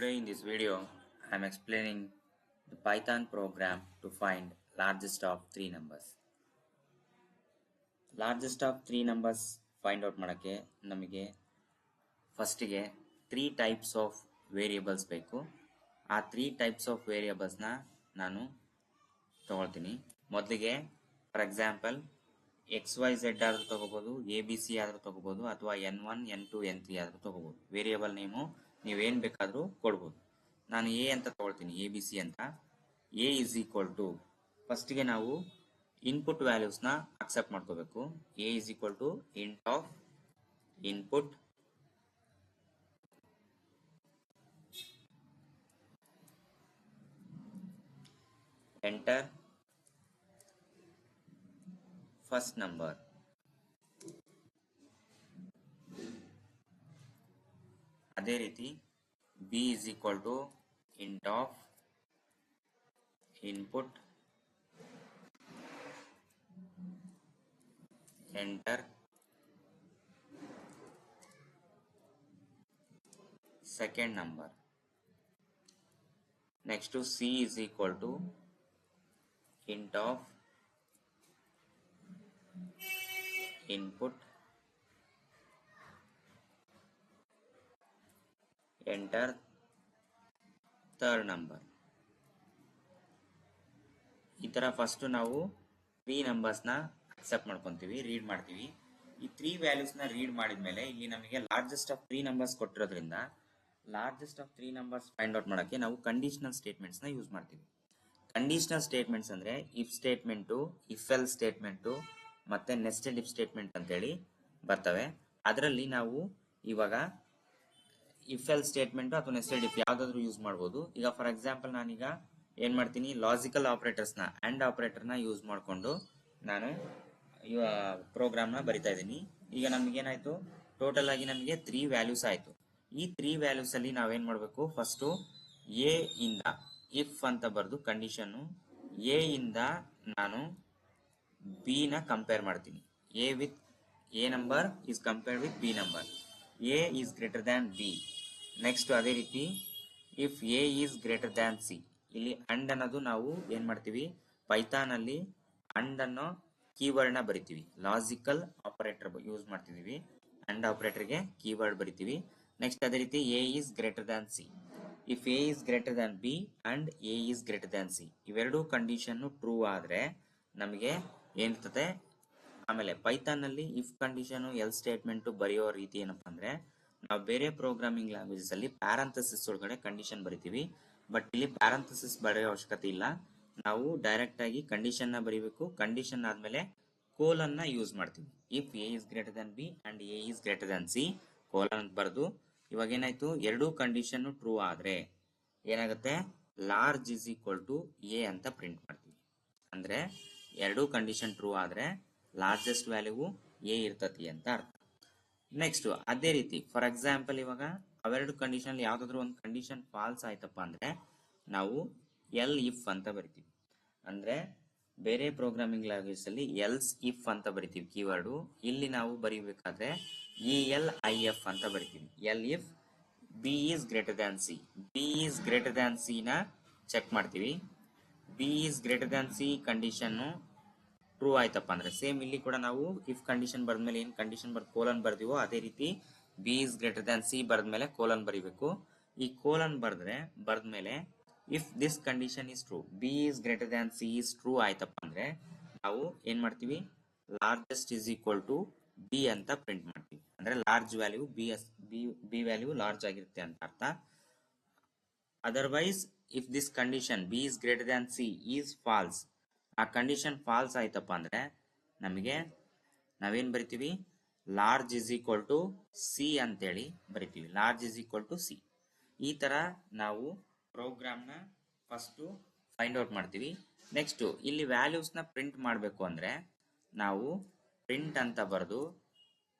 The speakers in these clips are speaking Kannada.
Today in this video, I am explaining the Python program to find largest of three numbers. Largest of three numbers find out ಮಾಡಕ್ಕೆ ನಮಗೆ ಫಸ್ಟಿಗೆ 3 types of variables ಬೇಕು. ಆ 3 types of variables ನಾನು ತಗೊಳ್ತೀನಿ. ಮೊದಲಿಗೆ ಫಾರ್ ಎಕ್ಸಾಂಪಲ್ XYZ ಆದ್ರೂ ತಗೋಬಹುದು, ABC ಆದ್ರೂ ತಗೋಬಹುದು, ಅಥವಾ N1 N2 N3 ಆದ್ರೂ ತಗೋಬಹುದು. ವೇರಿಯೇಬಲ್ ನೇಮು ನೀವೇನ್ ಬೇಕಾದ್ರೂ ಕೊಡ್ಬೋದು. ನಾನು ಎ ಅಂತ ತಗೊಳ್ತೀನಿ, ABC ಅಂತ. ಎ ಇಸ್ ಈಕ್ವಲ್ ಟು ಫಸ್ಟ್ಗೆ ನಾವು ಇನ್ಪುಟ್ ವ್ಯಾಲ್ಯೂಸ್ನ ಅಕ್ಸೆಪ್ಟ್ ಮಾಡ್ಕೋಬೇಕು. A is equal to int of input enter first number. ಅದೇ ರೀತಿ B is equal to int of input enter second number. Next c is equal to int of input enter third number. ಈ ತರ ಫಸ್ಟ್ ನಾವು 3 ನಂಬರ್ಸ್ನ ಅಕ್ಸೆಪ್ಟ್ ಮಾಡ್ಕೊಂತೀವಿ, ರೀಡ್ ಮಾಡ್ತೀವಿ. ಈ 3 ವ್ಯಾಲ್ಯೂಸ್ನ ರೀಡ್ ಮಾಡಿದ್ಮೇಲೆ ಇಲ್ಲಿ ನಮಗೆ ಲಾರ್ಜೆಸ್ಟ್ ಆಫ್ 3 ನಂಬರ್ಸ್ ಕೊಟ್ಟಿರೋದ್ರಿಂದ largest of 3 numbers find out ಮಾಡೋಕ್ಕೆ ನಾವು ಕಂಡೀಷನಲ್ ಸ್ಟೇಟ್ಮೆಂಟ್ಸ್ನ ಯೂಸ್ ಮಾಡ್ತೀವಿ. ಕಂಡೀಷನಲ್ ಸ್ಟೇಟ್ಮೆಂಟ್ಸ್ ಅಂದ್ರೆ if statement, if el statement ಮತ್ತೆ ನೆಸ್ಟೆಡ್ ಇಫ್ ಸ್ಟೇಟ್ಮೆಂಟ್ ಅಂತೇಳಿ ಬರ್ತವೆ. ಅದರಲ್ಲಿ ನಾವು ಇವಾಗ ಇಫ್ ಎಲ್ ಸ್ಟೇಟ್ಮೆಂಟ್ ಅಥವಾ ನೆಸ್ಟೆಡ್ ಇಫ್ ಯಾವ್ದಾದ್ರು ಯೂಸ್ ಮಾಡ್ಬೋದು. ಈಗ ಫಾರ್ ಎಕ್ಸಾಂಪಲ್ ನಾನೀಗ ಏನ್ ಮಾಡ್ತೀನಿ, ಲಾಜಿಕಲ್ ಆಪರೇಟರ್ಸ್ನ ಅಂಡ್ ಆಪರೇಟರ್ನ ಯೂಸ್ ಮಾಡಿಕೊಂಡು ನಾನು ಪ್ರೋಗ್ರಾಮ್ನ ಬರಿತಾ ಇದ್ದೀನಿ. ಈಗ ನಮ್ಗೇನಾಯ್ತು, ಟೋಟಲ್ ಆಗಿ ನಮಗೆ 3 ವ್ಯಾಲ್ಯೂಸ್ ಆಯ್ತು. ಈ 3 ವ್ಯಾಲ್ಯೂಸ್ ಅಲ್ಲಿ ನಾವೇನ್ ಮಾಡ್ಬೇಕು, ಫಸ್ಟ್ ಎ ಇಂದ ಇಫ್ ಅಂತ ಬರೆದು ಕಂಡೀಷನ್ ಎ ಇಂದ ನಾನು ಬಿ ನ ಕಂಪೇರ್ ಮಾಡ್ತೀನಿ. A with A number is compare with B number. A is greater than B. Next ಅದೇ ರೀತಿ if A is greater than C. ಇಲ್ಲಿ ಅಂಡ್ ಅನ್ನೋದು ನಾವು ಏನ್ ಮಾಡ್ತೀವಿ, ಪೈಥಾನ್ ಅಲ್ಲಿ ಅಂಡ್ ಅನ್ನೋ ಕೀವರ್ಡ್ ನ ಬರಿತೀವಿ. ಲಾಜಿಕಲ್ ಆಪರೇಟರ್ ಯೂಸ್ ಮಾಡ್ತಿದೀವಿ, ಅಂಡ್ ಆಪರೇಟರ್ಗೆ ಕೀವರ್ಡ್ ಬರಿತೀವಿ. ನೆಕ್ಸ್ಟ್ ಅದೇ ರೀತಿ A is greater than C. If A is greater than B and A is greater than C, ಇವೆರಡೂ ಕಂಡೀಷನ್ ಟ್ರೂ ಆದ್ರೆ ನಮಗೆ ಏನಿರ್ತದೆ. ಆಮೇಲೆ ಪೈಥಾನ್ ನಲ್ಲಿ ಇಫ್ ಕಂಡೀಷನ್ ಎಲ್ ಸ್ಟೇಟ್ಮೆಂಟ್ ಬರೆಯೋ ರೀತಿ ಏನಪ್ಪಾ ಅಂದ್ರೆ, ನಾವು ಬೇರೆ ಪ್ರೋಗ್ರಾಮಿಂಗ್ ಲ್ಯಾಂಗ್ವೇಜಸ್ ಅಲ್ಲಿ ಪ್ಯಾರಂಥಸಿಸ್ ಒಳಗಡೆ ಕಂಡೀಷನ್ ಬರಿತೀವಿ. ಬಟ್ ಇಲ್ಲಿ ಪ್ಯಾರಂಥಸಿಸ್ ಬರೆಯೋ ಅವಶ್ಯಕತೆ ಇಲ್ಲ. ನಾವು ಡೈರೆಕ್ಟ್ ಆಗಿ ಕಂಡೀಷನ್ ನ ಬರೀಬೇಕು. ಕಂಡೀಷನ್ ಆದ್ಮೇಲೆ ಕೋಲನ್ ನ ಯೂಸ್ ಮಾಡ್ತೀವಿ. If a is greater than b and a is greater than c, colon ಅಂತ ಬರೆದು ಇವಾಗ ಏನಾಯ್ತು, ಎರಡೂ ಕಂಡೀಷನ್ ಟ್ರೂ ಆದ್ರೆ ಏನಾಗುತ್ತೆ, large is equal to a ಅಂತ ಪ್ರಿಂಟ್ ಮಾಡ್ತೀವಿ. ಅಂದ್ರೆ ಎರಡೂ ಕಂಡೀಷನ್ ಟ್ರೂ ಆದ್ರೆ ಲಾರ್ಜೆಸ್ಟ್ ವ್ಯಾಲ್ಯೂ ಎ ಇರ್ತತಿ ಅಂತ ಅರ್ಥ. ನೆಕ್ಸ್ಟ್ ಅದೇ ರೀತಿ ಫಾರ್ ಎಕ್ಸಾಂಪಲ್ ಇವಾಗ ಅವೆರಡು ಕಂಡೀಷನ್ ಯಾವ್ದಾದ್ರು ಒಂದು ಕಂಡೀಷನ್ ಫಾಲ್ಸ್ ಆಯ್ತಪ್ಪ ಅಂದ್ರೆ ನಾವು ಎಲ್ ಇಫ್ ಅಂತ ಬರಿತೀವಿ. ಅಂದ್ರೆ ಬೇರೆ ಪ್ರೋಗ್ರಾಮಿಂಗ್ ಲ್ಯಾಂಗ್ವೇಜ್ ಅಲ್ಲಿ ಎಲ್ಸ್ ಇಫ್ ಅಂತ ಬರಿತೀವಿ ಕೀವರ್ಡು. ಇಲ್ಲಿ ನಾವು ಬರೀಬೇಕಾದ್ರೆ ELIF ಅಂತ ಬರಿತೀವಿ. El if B is greater than C. B is greater than C ನ ಚೆಕ್ ಮಾಡ್ತೀವಿ. B is greater than C condition true ಆಯ್ತಪ್ಪ ಅಂದ್ರೆ ಸೇಮ್ ಇಲ್ಲಿ ಕೂಡ ನಾವು ಇಫ್ ಕಂಡೀಷನ್ ಬರ್ದ್ಮೇಲೆ ಏನ್ ಕಂಡೀಷನ್ ಬರ್ದು ಕೋಲನ್ ಬರ್ದಿವೋ ಅದೇ ರೀತಿ B is greater than C ಬರ್ದ್ಮೇಲೆ ಕೋಲನ್ ಬರಿಬೇಕು. ಈ ಕೋಲನ್ ಬರ್ದ್ಮೇಲೆ if this condition is true, B is greater than C is true ಆಯ್ತಪ್ಪ ಅಂದ್ರೆ ನಾವು ಏನ್ ಮಾಡ್ತೀವಿ, largest is equal to B ಅಂತ ಪ್ರಿಂಟ್ ಮಾಡ್ತೀವಿ. ಅಂದ್ರೆ large value B value large ಆಗಿರುತ್ತೆ ಅಂತ ಅರ್ಥ. Otherwise if this condition B is greater than C is false, ಆ ಕಂಡೀಷನ್ ಫಾಲ್ಸ್ ಆಯ್ತಪ್ಪ ಅಂದ್ರೆ ನಮಗೆ ನಾವೇನ್ ಬರಿತೀವಿ, large is equal to C ಅಂತೇಳಿ ಬರಿತೀವಿ. Large is equal to C. ಈ ತರ ನಾವು ಪ್ರೋಗ್ರಾಮ್ ನ ಫಸ್ಟ್ ಫೈಂಡ್ ಔಟ್ ಮಾಡ್ತೀವಿ. ನೆಕ್ಸ್ಟ್ ಇಲ್ಲಿ ವ್ಯಾಲ್ಯೂಸ್ ನ ಪ್ರಿಂಟ್ ಮಾಡಬೇಕು ಅಂದ್ರೆ ನಾವು ಪ್ರಿಂಟ್ ಅಂತ ಬರೆದು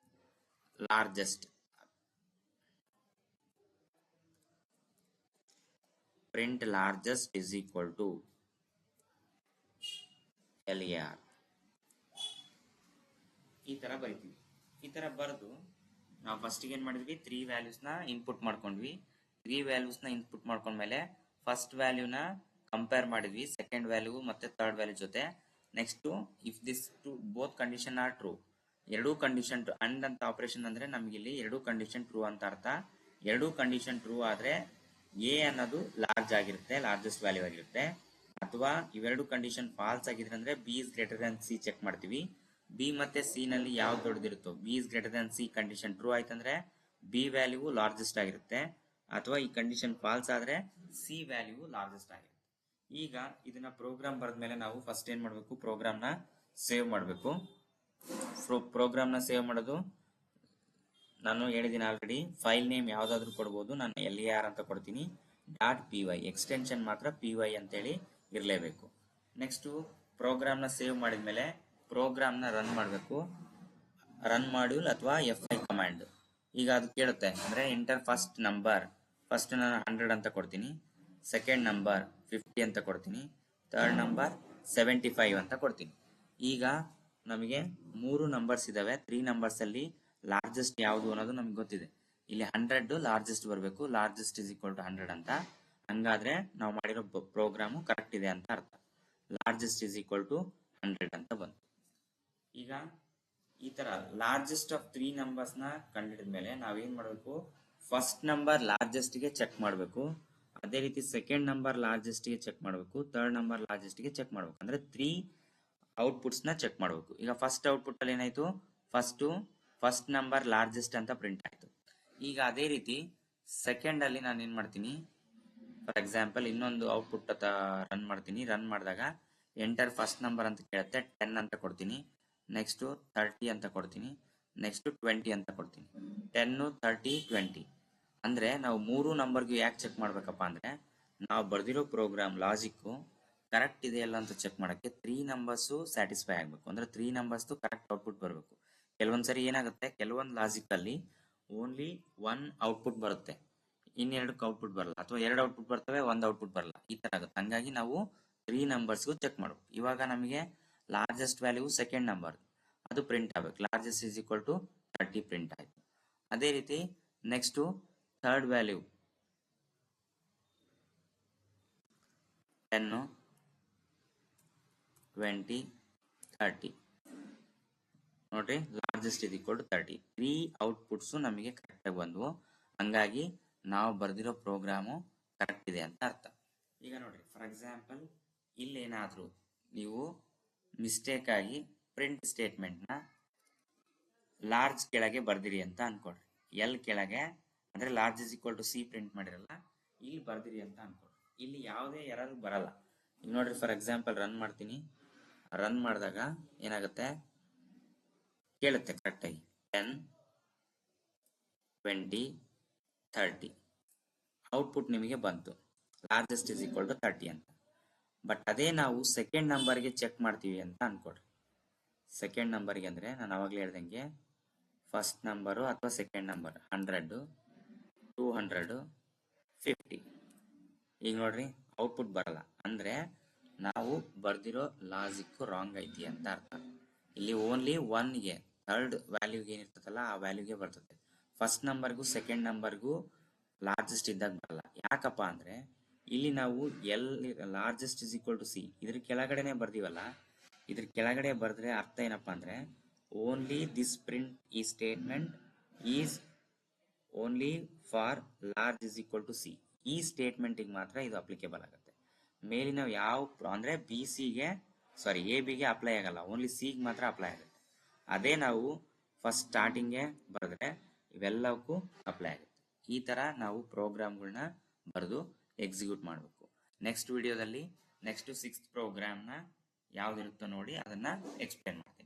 largest, print largest is equal to LAR ಈ ತರ ಬರಿತೀವಿ. ಈ ತರ ಬರೆದು ನಾವು ಫಸ್ಟ್ ಏನ್ ಮಾಡಿದ್ವಿ, 3 ವ್ಯಾಲ್ಯೂಸ್ ನ ಇನ್ಪುಟ್ ಮಾಡ್ಕೊಂಡ್ವಿ. 3 ವ್ಯಾಲ್ಯೂಸ್ನ ಇನ್ಪುಟ್ ಮಾಡ್ಕೊಂಡ್ಮೇಲೆ ಫಸ್ಟ್ ವ್ಯಾಲ್ಯೂನ ಕಂಪೇರ್ ಮಾಡಿದ್ವಿ ಸೆಕೆಂಡ್ ವ್ಯಾಲ್ಯೂ ಮತ್ತೆ ಥರ್ಡ್ ವ್ಯಾಲ್ಯೂ ಜೊತೆ. Next if this two both condition are true, ಎರಡೂ ಕಂಡೀಷನ್ ಅಂಡ್ ಅಂತ ಆಪರೇಷನ್ ಅಂದ್ರೆ ನಮ್ಗೆ ಇಲ್ಲಿ ಎರಡೂ ಕಂಡೀಷನ್ ಟ್ರೂ ಅಂತ ಅರ್ಥ. ಎರಡೂ ಕಂಡೀಷನ್ ಟ್ರೂ ಆದ್ರೆ ಎ ಅನ್ನೋದು ಲಾರ್ಜ್ ಆಗಿರುತ್ತೆ, ಲಾರ್ಜೆಸ್ಟ್ ವ್ಯಾಲ್ಯೂ ಆಗಿರುತ್ತೆ. ಅಥವಾ ಇವೆರಡು ಕಂಡೀಷನ್ ಫಾಲ್ಸ್ ಆಗಿದ್ರೆ ಅಂದ್ರೆ b is greater than c check ಮಾಡ್ತೀವಿ. ಬಿ ಮತ್ತೆ ಸಿ ನಲ್ಲಿ ಯಾವ್ದು ದೊಡ್ಡದಿರುತ್ತೋ, b is greater than C condition true ಆಯ್ತಂದ್ರೆ ಬಿ ವ್ಯಾಲ್ಯೂ ಲಾರ್ಜೆಸ್ಟ್ ಆಗಿರುತ್ತೆ. ಅಥವಾ ಈ ಕಂಡೀಷನ್ ಫಾಲ್ಸ್ ಆದ್ರೆ ಸಿ ವ್ಯಾಲ್ಯೂ ಲಾರ್ಜೆಸ್ಟ್ ಆಗಿರುತ್ತೆ. ಈಗ ಇದನ್ನ ಪ್ರೋಗ್ರಾಮ್ ಬರೆದ್ಮೇಲೆ ನಾವು ಫಸ್ಟ್ ಏನ್ ಮಾಡ್ಬೇಕು, ಪ್ರೋಗ್ರಾಮ್ನ ಸೇವ್ ಮಾಡಬೇಕು. ಪ್ರೋಗ್ರಾಮ್ನ ಸೇವ್ ಮಾಡೋದು ನಾನು ಹೇಳಿದ್ದೀನಿ ಆಲ್ರೆಡಿ. ಫೈಲ್ ನೇಮ್ ಯಾವ್ದಾದ್ರು ಕೊಡ್ಬೋದು, ನಾನು LAR ಅಂತ ಕೊಡ್ತೀನಿ. .py ಎಕ್ಸ್ಟೆನ್ಷನ್ ಮಾತ್ರ py ಅಂತೇಳಿ ಇರಲೇಬೇಕು. ನೆಕ್ಸ್ಟ್ ಪ್ರೋಗ್ರಾಮ್ನ ಸೇವ್ ಮಾಡಿದ್ಮೇಲೆ ಪ್ರೋಗ್ರಾಮ್ನ ರನ್ ಮಾಡಬೇಕು. ರನ್ ಮಾಡ್ಯೂಲ್ ಅಥವಾ FI ಕಮಾಂಡ್. ಈಗ ಅದು ಕೇಳುತ್ತೆ ಅಂದ್ರೆ ಎಂಟರ್ ಫಸ್ಟ್ ನಂಬರ್. ಫಸ್ಟ್ ನಾನು 100 ಅಂತ ಕೊಡ್ತೀನಿ, ಸೆಕೆಂಡ್ ನಂಬರ್ 50 ಅಂತ ಕೊಡ್ತೀನಿ, ಥರ್ಡ್ ನಂಬರ್ 75 ಅಂತ ಕೊಡ್ತೀನಿ. ಈಗ ನಮಗೆ 3 ನಂಬರ್ಸ್ ಇದಾವೆ. 3 ನಂಬರ್ಸ್ ಅಲ್ಲಿ ಲಾರ್ಜೆಸ್ಟ್ ಯಾವುದು ಅನ್ನೋದು ನಮ್ಗೆ ಗೊತ್ತಿದೆ. ಇಲ್ಲಿ 100 ಲಾರ್ಜೆಸ್ಟ್ ಬರಬೇಕು, ಲಾರ್ಜೆಸ್ಟ್ ಇಸ್ ಈಕ್ವಲ್ ಟು 100 ಅಂತ. ಹಂಗಾದ್ರೆ ನಾವು ಮಾಡಿರೋ ಪ್ರೋಗ್ರಾಮು ಕರೆಕ್ಟ್ ಇದೆ ಅಂತ ಅರ್ಥ. ಲಾರ್ಜೆಸ್ಟ್ ಇಸ್ ಈಕ್ವಲ್ ಟು 100 ಅಂತ ಬಂತು. ಈಗ ಈ ತರ ಲಾರ್ಜೆಸ್ಟ್ ಆಫ್ 3 ನಂಬರ್ಸ್ ನ ಕಂಡಿಡಿದ್ಮೇಲೆ ನಾವೇನ್ ಮಾಡಬೇಕು, ಫಸ್ಟ್ ನಂಬರ್ ಲಾರ್ಜೆಸ್ಟ್ ಗೆ ಚೆಕ್ ಮಾಡಬೇಕು. ಅದೇ ರೀತಿ ಸೆಕೆಂಡ್ ನಂಬರ್ ಲಾರ್ಜೆಸ್ಟ್ ಗೆ ಚೆಕ್ ಮಾಡಬೇಕು, ಥರ್ಡ್ ನಂಬರ್ ಲಾರ್ಜೆಸ್ಟ್ ಗೆ ಚೆಕ್ ಮಾಡಬೇಕು. ಅಂದ್ರೆ 3 ಔಟ್ಪುಟ್ಸ್ ನ ಚೆಕ್ ಮಾಡಬೇಕು. ಈಗ ಫಸ್ಟ್ ಔಟ್ಪುಟ್ ಅಲ್ಲಿ ಏನಾಯ್ತು, ಫಸ್ಟ್ ನಂಬರ್ ಲಾರ್ಜೆಸ್ಟ್ ಅಂತ ಪ್ರಿಂಟ್ ಆಯ್ತು. ಈಗ ಅದೇ ರೀತಿ ಸೆಕೆಂಡ್ ಅಲ್ಲಿ ನಾನು ಏನ್ ಮಾಡ್ತೀನಿ, ಫಾರ್ ಎಕ್ಸಾಂಪಲ್ ಇನ್ನೊಂದು ಔಟ್ಪುಟ್ ರನ್ ಮಾಡ್ತೀನಿ. ರನ್ ಮಾಡಿದಾಗ ಎಂಟರ್ ಫಸ್ಟ್ ನಂಬರ್ ಅಂತ ಕೇಳುತ್ತೆ, 10 ಅಂತ ಕೊಡ್ತೀನಿ. ನೆಕ್ಸ್ಟ್ 30 ಅಂತ ಕೊಡ್ತೀನಿ, ನೆಕ್ಸ್ಟ್ 20 ಅಂತ ಕೊಡ್ತೀನಿ. 10, 30, 20 ಅಂದ್ರೆ ನಾವು 3 ನಂಬರ್ಗೂ ಯಾಕೆ ಚೆಕ್ ಮಾಡ್ಬೇಕಪ್ಪ ಅಂದ್ರೆ, ನಾವು ಬರ್ದಿರೋ ಪ್ರೋಗ್ರಾಮ್ ಲಾಜಿಕ್ ಕರೆಕ್ಟ್ ಇದೆಯಲ್ಲ ಅಂತ ಚೆಕ್ ಮಾಡಕ್ಕೆ 3 ನಂಬರ್ಸ್ ಸ್ಯಾಟಿಸ್ಫೈ ಆಗ್ಬೇಕು. ಅಂದ್ರೆ 3 ನಂಬರ್ಸ್ ಕರೆಕ್ಟ್ ಔಟ್ಪುಟ್ ಬರಬೇಕು. ಕೆಲವೊಂದ್ಸರಿ ಏನಾಗುತ್ತೆ, ಕೆಲವೊಂದು ಲಾಜಿಕ್ ಅಲ್ಲಿ ಓನ್ಲಿ 1 ಔಟ್ಪುಟ್ ಬರುತ್ತೆ, ಇನ್ನೆರಡಕ್ಕೆ ಔಟ್ಪುಟ್ ಬರಲ್ಲ. ಅಥವಾ 2 ಔಟ್ಪುಟ್ ಬರ್ತವೆ, 1 ಔಟ್ಪುಟ್ ಬರಲ್ಲ. ಈ ತರ ಆಗುತ್ತೆ. ಹಂಗಾಗಿ ನಾವು 3 ನಂಬರ್ಸ್ಗೂ ಚೆಕ್ ಮಾಡಬೇಕು. ಇವಾಗ ನಮಗೆ ಲಾರ್ಜೆಸ್ಟ್ ವ್ಯಾಲ್ಯೂ ಸೆಕೆಂಡ್ ನಂಬರ್ ಅದು ಪ್ರಿಂಟ್ ಆಗಬೇಕು. Largest is equal to 30 print ಆಯ್ತು. ಅದೇ ರೀತಿ ನೆಕ್ಸ್ಟ್ ಥರ್ಡ್ ವ್ಯಾಲ್ಯೂ 10, 20, 30 ನೋಡ್ರಿ, largest is equal to 30. 3 outputs ನಮಗೆ ಕರೆಕ್ಟ್ ಆಗಿ ಬಂದ್ವು. ಹಂಗಾಗಿ ನಾವು ಬರ್ದಿರೋ ಪ್ರೋಗ್ರಾಮು ಕರೆಕ್ಟ್ ಇದೆ ಅಂತ ಅರ್ಥ. ಈಗ ನೋಡ್ರಿ, ಫಾರ್ ಎಕ್ಸಾಂಪಲ್ ಇಲ್ಲೇನಾದ್ರೂ ನೀವು ಮಿಸ್ಟೇಕ್ ಆಗಿ ಪ್ರಿಂಟ್ ಸ್ಟೇಟ್ಮೆಂಟ್ ನ ಲಾರ್ಜ್ ಕೆಳಗೆ ಬರ್ದಿರಿ ಅಂತ ಅನ್ಕೊಡ್ರಿ. ಎಲ್ ಕೆಳಗೆ ಅಂದ್ರೆ large is equal to c print ಮಾಡಿರಲ್ಲ, ಇಲ್ಲಿ ಬರ್ದಿರಿ ಅಂತ ಅನ್ಕೊಡ್ರಿ. ಇಲ್ಲಿ ಯಾವುದೇ ಎರರ್ ಬರಲ್ಲ. ಈಗ ನೋಡ್ರಿ, ಫಾರ್ ಎಕ್ಸಾಂಪಲ್ ರನ್ ಮಾಡ್ತೀನಿ. ರನ್ ಮಾಡಿದಾಗ ಏನಾಗುತ್ತೆ, ಕೇಳುತ್ತೆ ಕರೆಕ್ಟ್ ಆಗಿ 10, 20, 30 ಔಟ್ಪುಟ್ ನಿಮಗೆ ಬಂತು, ಲಾರ್ಜೆಸ್ಟ್ ಇಸ್ ಈಕ್ವಲ್ ಟು 30 ಅಂತ. ಬಟ್ ಅದೇ ನಾವು ಸೆಕೆಂಡ್ ನಂಬರ್ಗೆ ಚೆಕ್ ಮಾಡ್ತೀವಿ ಅಂತ ಅನ್ಕೊಡ್ರಿ. ಸೆಕೆಂಡ್ ನಂಬರ್ಗೆ ಅಂದ್ರೆ ನಾನು ಅವಾಗಲೇ ಹೇಳ್ದಂಗೆ ಫಸ್ಟ್ ನಂಬರು ಅಥವಾ ಸೆಕೆಂಡ್ ನಂಬರ್ 100, 200, 50. ಈಗ ನೋಡ್ರಿ, ಔಟ್ಪುಟ್ ಬರಲ್ಲ. ಅಂದ್ರೆ ನಾವು ಬರ್ದಿರೋ ಲಾಜಿಕ್ ರಾಂಗ್ ಐತಿ ಅಂತ ಅರ್ಥ. ಇಲ್ಲಿ ಓನ್ಲಿ 1ಗೆ ಥರ್ಡ್ ವ್ಯಾಲ್ಯೂಗೆ ಏನಿರ್ತದಲ್ಲ ಆ ವ್ಯಾಲ್ಯೂಗೆ ಬರ್ತದೆ. ಫಸ್ಟ್ ನಂಬರ್ಗೂ ಸೆಕೆಂಡ್ ನಂಬರ್ಗೂ ಲಾರ್ಜೆಸ್ಟ್ ಇದ್ದಾಗ ಬರಲ್ಲ. ಯಾಕಪ್ಪ ಅಂದ್ರೆ ಇಲ್ಲಿ ನಾವು largest is equal to c ಇದ್ರ ಕೆಳಗಡೆನೆ ಬರ್ದಿವಲ್ಲ. ಇದ್ರ ಕೆಳಗಡೆ ಬರ್ದ್ರೆ ಅರ್ಥ ಏನಪ್ಪಾ ಅಂದ್ರೆ ಓನ್ಲಿ ದಿಸ್ ಪ್ರಿಂಟ್ ಈ statement is only for large is equal to C. ಈ ಸ್ಟೇಟ್ಮೆಂಟಿಗೆ ಮಾತ್ರ ಇದು ಅಪ್ಲಿಕೇಬಲ್ ಆಗುತ್ತೆ. ಮೇಲಿನ ಯಾವ ಅಂದ್ರೆ ಎ ಬಿಗೆ ಅಪ್ಲೈ ಆಗಲ್ಲ, ಓನ್ಲಿ ಸಿಗೆ ಮಾತ್ರ ಅಪ್ಲೈ ಆಗುತ್ತೆ. ಅದೇ ನಾವು ಫಸ್ಟ್ ಸ್ಟಾರ್ಟಿಂಗ್ಗೆ ಬರೆದ್ರೆ ಇವೆಲ್ಲಕ್ಕೂ ಅಪ್ಲೈ ಆಗುತ್ತೆ. ಈ ತರ ನಾವು ಪ್ರೋಗ್ರಾಮ್ಗಳನ್ನ ಬರೆದು ಎಕ್ಸಿಕ್ಯೂಟ್ ಮಾಡಬೇಕು. ನೆಕ್ಸ್ಟ್ ವಿಡಿಯೋದಲ್ಲಿ ನೆಕ್ಸ್ಟ್ 6th ಪ್ರೋಗ್ರಾಮ್ನ ಯಾವ್ದಿರುತ್ತೋ ನೋಡಿ ಅದನ್ನ ಎಕ್ಸ್ಪ್ಲೇನ್ ಮಾಡ್ತೀನಿ.